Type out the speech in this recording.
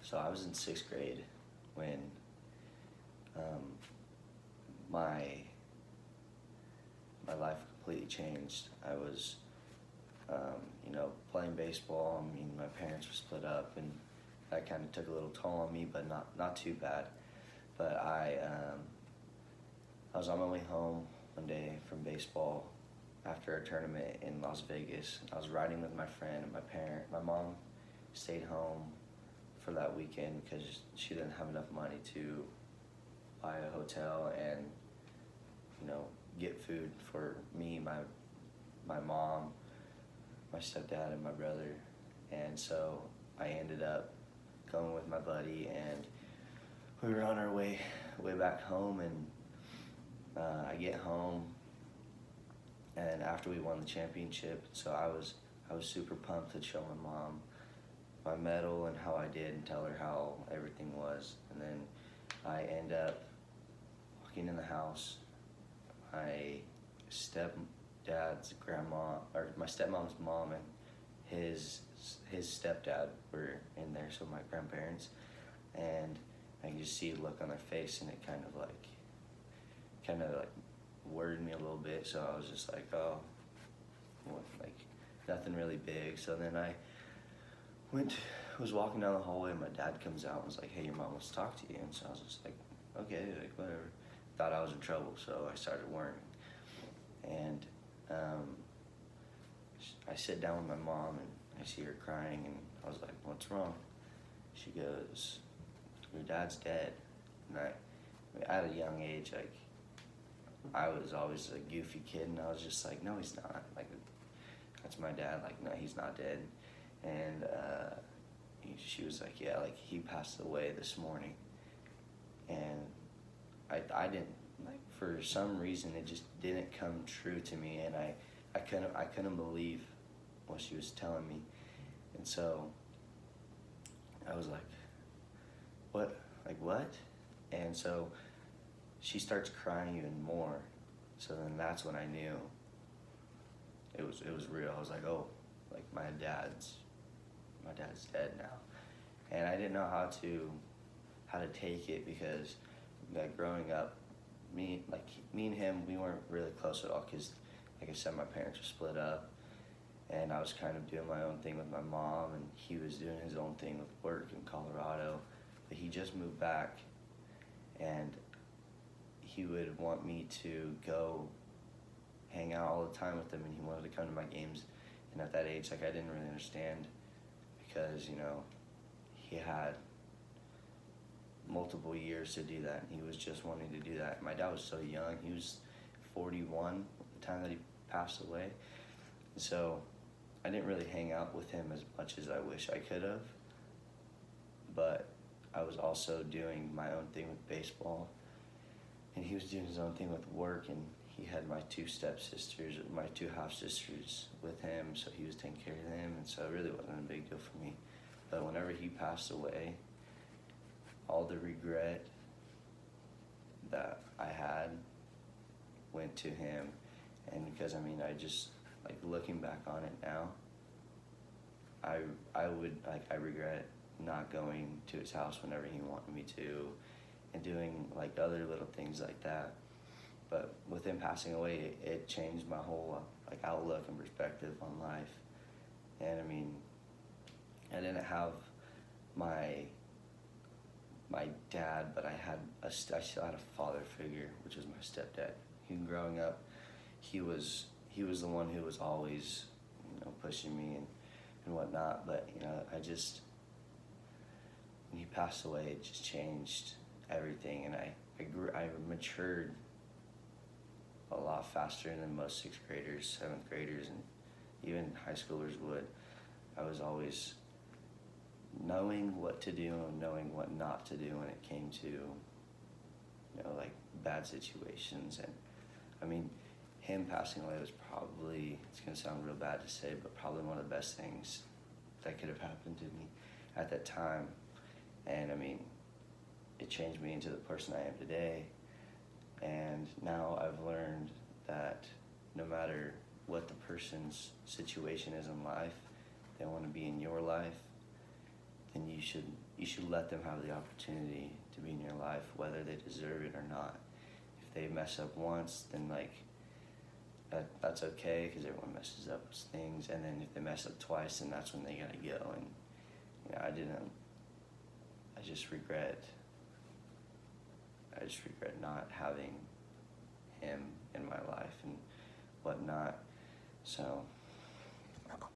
So I was in sixth grade when um, my my life completely changed. I was, playing baseball. I mean, my parents were split up, and that kind of took a little toll on me, but not too bad. But I was on my way home one day from baseball after a tournament in Las Vegas. I was riding with my friend and my mom stayed home for that weekend because she didn't have enough money to buy a hotel and, get food for me, my mom, my stepdad, and my brother. And so I ended up going with my buddy, and we were on our way back home, and I get home, and after we won the championship, so I was super pumped to show my mom my medal and how I did and tell her how everything was. And then I end up walking in the house. My stepdad's grandma, or my stepmom's mom, and his stepdad were in there, so my grandparents, and I can just see a look on their face, and it kind of like worried me a little bit. So I was just like, oh, well, like nothing really big. So then I was walking down the hallway, and my dad comes out and was like, hey, your mom wants to talk to you. And so I was just like, okay, like whatever. Thought I was in trouble, so I started worrying. And I sit down with my mom, and I see her crying, and I was like, what's wrong? She goes, your dad's dead. And at a young age, like, I was always a goofy kid, and I was just like, no, he's not. Like, that's my dad. Like, no, he's not dead. And she was like, yeah, like, he passed away this morning. And I didn't, like, for some reason, it just didn't come true to me, and I couldn't believe what she was telling me. And so I was like, what? Like, what? And so she starts crying even more. So then that's when I knew it was real. I was like, oh, like my dad's dead now. And I didn't know how to take it, because like growing up, me and him, we weren't really close at all, because like I said, my parents were split up, and I was kind of doing my own thing with my mom, and he was doing his own thing with work in Colorado. But he just moved back, and he would want me to go hang out all the time with him, and he wanted to come to my games. And at that age, like, I didn't really understand, because he had multiple years to do that, and he was just wanting to do that. My dad was so young. He was 41 at the time that he passed away. So I didn't really hang out with him as much as I wish I could have. But I was also doing my own thing with baseball, and he was doing his own thing with work, and he had my two stepsisters, my two half-sisters with him, so he was taking care of them, and so it really wasn't a big deal for me. But whenever he passed away, all the regret that I had went to him. And because, I just, like, looking back on it now, I regret not going to his house whenever he wanted me to, and doing, like, other little things like that. But with him passing away, it changed my whole, like, outlook and perspective on life. And I didn't have my dad, but I still had a father figure, which was my stepdad. Growing up, he was the one who was always, pushing me and whatnot. But when he passed away, it just changed everything, and I matured a lot faster than most sixth graders, seventh graders, and even high schoolers would. I was always knowing what to do and knowing what not to do when it came to, like, bad situations. And him passing away was probably, it's gonna sound real bad to say, but probably one of the best things that could have happened to me at that time. And it changed me into the person I am today. And now I've learned that no matter what the person's situation is in life, they want to be in your life, then you you should let them have the opportunity to be in your life, whether they deserve it or not. If they mess up once, then like that's okay, because everyone messes up with things. And then if they mess up twice, then that's when they gotta go. And you know, I just regret not having him in my life and whatnot. So